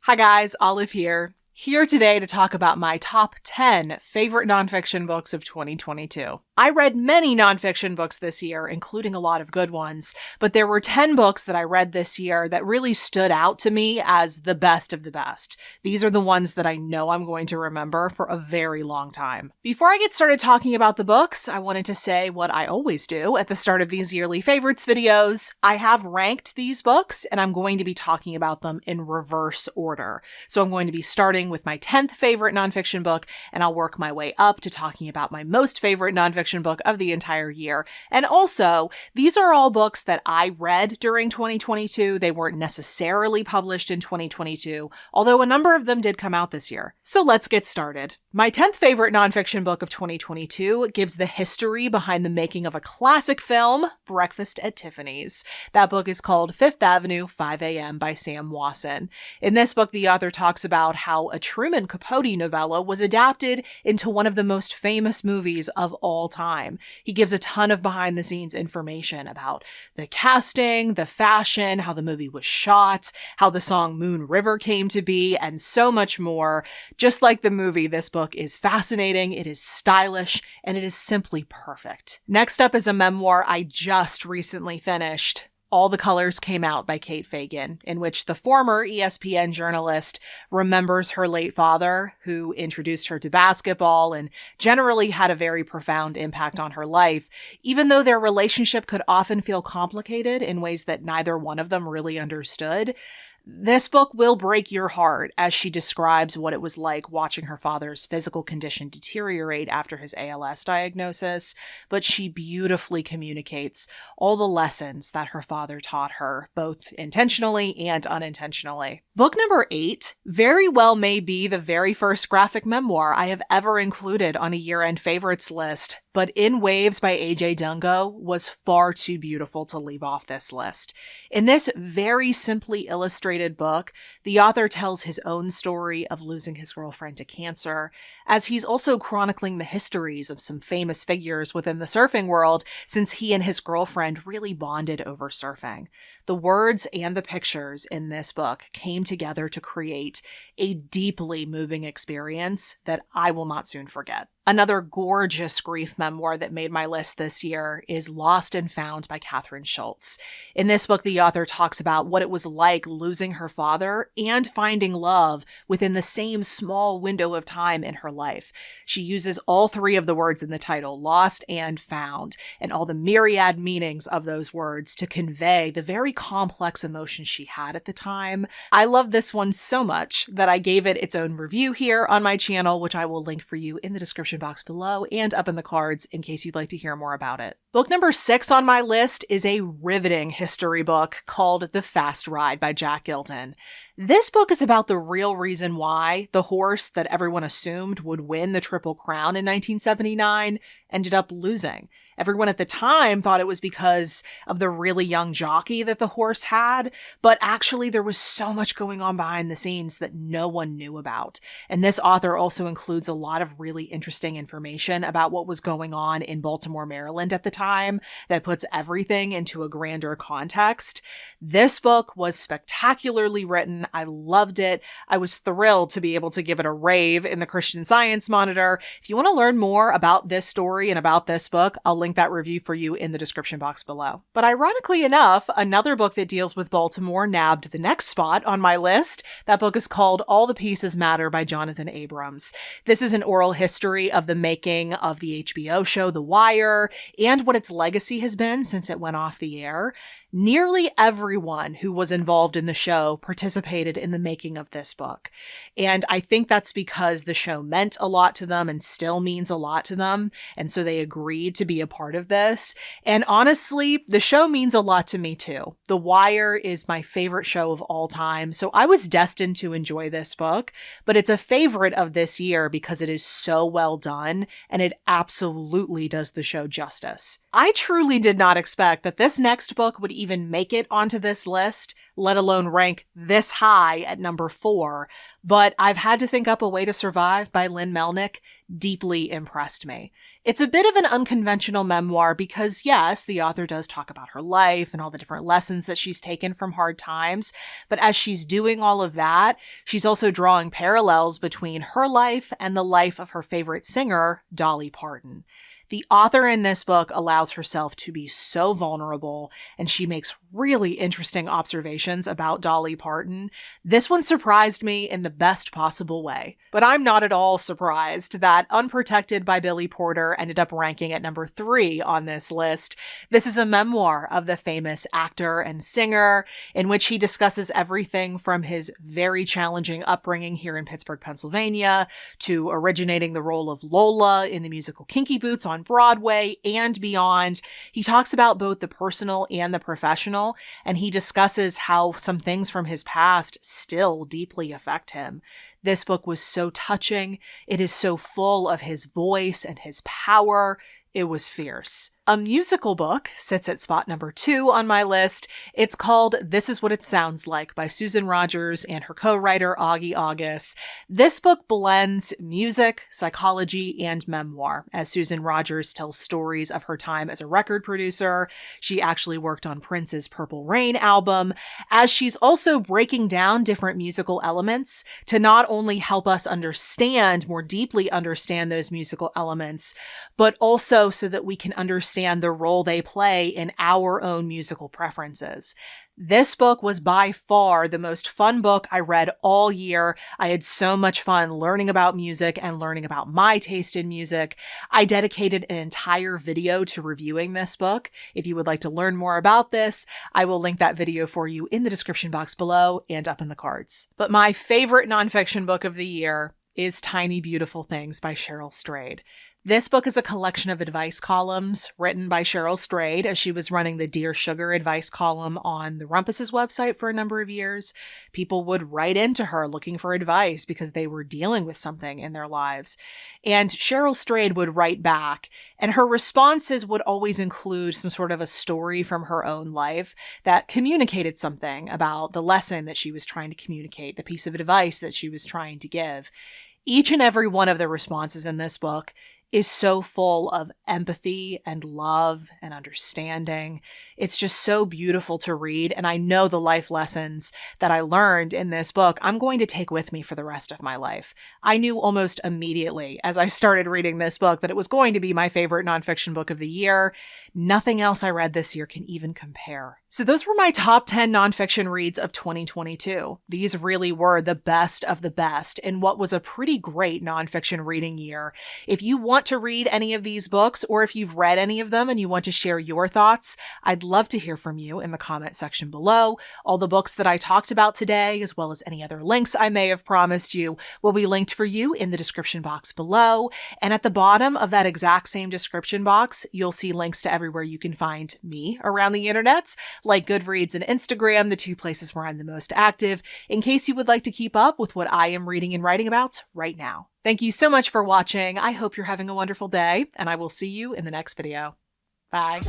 Hi guys, Olive here. Here today to talk about my top 10 favorite nonfiction books of 2022. I read many nonfiction books this year, including a lot of good ones, but there were 10 books that I read this year that really stood out to me as the best of the best. These are the ones that I know I'm going to remember for a very long time. Before I get started talking about the books, I wanted to say what I always do at the start of these yearly favorites videos. I have ranked these books, and I'm going to be talking about them in reverse order. So I'm going to be starting with my 10th favorite nonfiction book, and I'll work my way up to talking about my most favorite nonfiction book of the entire year. And also, these are all books that I read during 2022. They weren't necessarily published in 2022, although a number of them did come out this year. So let's get started. My 10th favorite nonfiction book of 2022 gives the history behind the making of a classic film, Breakfast at Tiffany's. That book is called Fifth Avenue, 5 a.m. by Sam Wasson. In this book, the author talks about how a Truman Capote novella was adapted into one of the most famous movies of all time. He gives a ton of behind-the-scenes information about the casting, the fashion, how the movie was shot, how the song Moon River came to be, and so much more. Just like the movie, this book is fascinating, it is stylish, and it is simply perfect. Next up is a memoir I just recently finished. All the Colors Came Out by Kate Fagan, in which the former ESPN journalist remembers her late father, who introduced her to basketball and generally had a very profound impact on her life, even though their relationship could often feel complicated in ways that neither one of them really understood. This book will break your heart as she describes what it was like watching her father's physical condition deteriorate after his ALS diagnosis, but she beautifully communicates all the lessons that her father taught her, both intentionally and unintentionally. Book number 8 very well may be the very first graphic memoir I have ever included on a year-end favorites list, but In Waves by A.J. Dungo was far too beautiful to leave off this list. In this very simply illustrated book, the author tells his own story of losing his girlfriend to cancer, as he's also chronicling the histories of some famous figures within the surfing world, since he and his girlfriend really bonded over surfing. The words and the pictures in this book came together to create a deeply moving experience that I will not soon forget. Another gorgeous grief memoir that made my list this year is Lost and Found by Katherine Schultz. In this book, the author talks about what it was like losing her father and finding love within the same small window of time in her life. She uses all three of the words in the title, lost and found, and all the myriad meanings of those words to convey the very complex emotions she had at the time. I love this one so much that I gave it its own review here on my channel, which I will link for you in the description box below and up in the cards in case you'd like to hear more about it. Book number 6 on my list is a riveting history book called The Fast Ride by Jack Gilton. This book is about the real reason why the horse that everyone assumed would win the Triple Crown in 1979 ended up losing. Everyone at the time thought it was because of the really young jockey that the horse had, but actually there was so much going on behind the scenes that no one knew about. And this author also includes a lot of really interesting information about what was going on in Baltimore, Maryland at the time that puts everything into a grander context. This book was spectacularly written. I loved it. I was thrilled to be able to give it a rave in the Christian Science Monitor. If you want to learn more about this story and about this book, I'll link that review for you in the description box below. But ironically enough, another book that deals with Baltimore nabbed the next spot on my list. That book is called All the Pieces Matter by Jonathan Abrams. This is an oral history of the making of the HBO show The Wire and what its legacy has been since it went off the air. Nearly everyone who was involved in the show participated in the making of this book. And I think that's because the show meant a lot to them and still means a lot to them. And so they agreed to be a part of this. And honestly, the show means a lot to me too. The Wire is my favorite show of all time. So I was destined to enjoy this book, but it's a favorite of this year because it is so well done and it absolutely does the show justice. I truly did not expect that this next book would even make it onto this list, let alone rank this high at number 4, but I've had to think up a way to survive by Lynn Melnick deeply impressed me. It's a bit of an unconventional memoir because, yes, the author does talk about her life and all the different lessons that she's taken from hard times, but as she's doing all of that, she's also drawing parallels between her life and the life of her favorite singer, Dolly Parton. The author in this book allows herself to be so vulnerable, and she makes really interesting observations about Dolly Parton. This one surprised me in the best possible way. But I'm not at all surprised that Unprotected by Billy Porter ended up ranking at number 3 on this list. This is a memoir of the famous actor and singer, in which he discusses everything from his very challenging upbringing here in Pittsburgh, Pennsylvania, to originating the role of Lola in the musical Kinky Boots on Broadway and beyond. He talks about both the personal and the professional, and he discusses how some things from his past still deeply affect him. This book was so touching. It is so full of his voice and his power. It was fierce. A musical book sits at spot number 2 on my list. It's called This Is What It Sounds Like by Susan Rogers and her co-writer Augie August. This book blends music, psychology, and memoir, as Susan Rogers tells stories of her time as a record producer. She actually worked on Prince's Purple Rain album, as she's also breaking down different musical elements to not only help us more deeply understand those musical elements, but also so that we can understand the role they play in our own musical preferences. This book was by far the most fun book I read all year. I had so much fun learning about music and learning about my taste in music. I dedicated an entire video to reviewing this book. If you would like to learn more about this, I will link that video for you in the description box below and up in the cards. But my favorite nonfiction book of the year is Tiny Beautiful Things by Cheryl Strayed. This book is a collection of advice columns written by Cheryl Strayed as she was running the Dear Sugar advice column on the Rumpus's website for a number of years. People would write into her looking for advice because they were dealing with something in their lives. And Cheryl Strayed would write back, and her responses would always include some sort of a story from her own life that communicated something about the lesson that she was trying to communicate, the piece of advice that she was trying to give. Each and every one of the responses in this book is so full of empathy and love and understanding. It's just so beautiful to read. And I know the life lessons that I learned in this book, I'm going to take with me for the rest of my life. I knew almost immediately as I started reading this book that it was going to be my favorite nonfiction book of the year. Nothing else I read this year can even compare. So those were my top 10 nonfiction reads of 2022. These really were the best of the best in what was a pretty great nonfiction reading year. If you want to read any of these books, or if you've read any of them and you want to share your thoughts, I'd love to hear from you in the comment section below. All the books that I talked about today, as well as any other links I may have promised you, will be linked for you in the description box below. And at the bottom of that exact same description box, you'll see links to everywhere you can find me around the internet, like Goodreads and Instagram, the 2 places where I'm the most active, in case you would like to keep up with what I am reading and writing about right now. Thank you so much for watching. I hope you're having a wonderful day, and I will see you in the next video. Bye.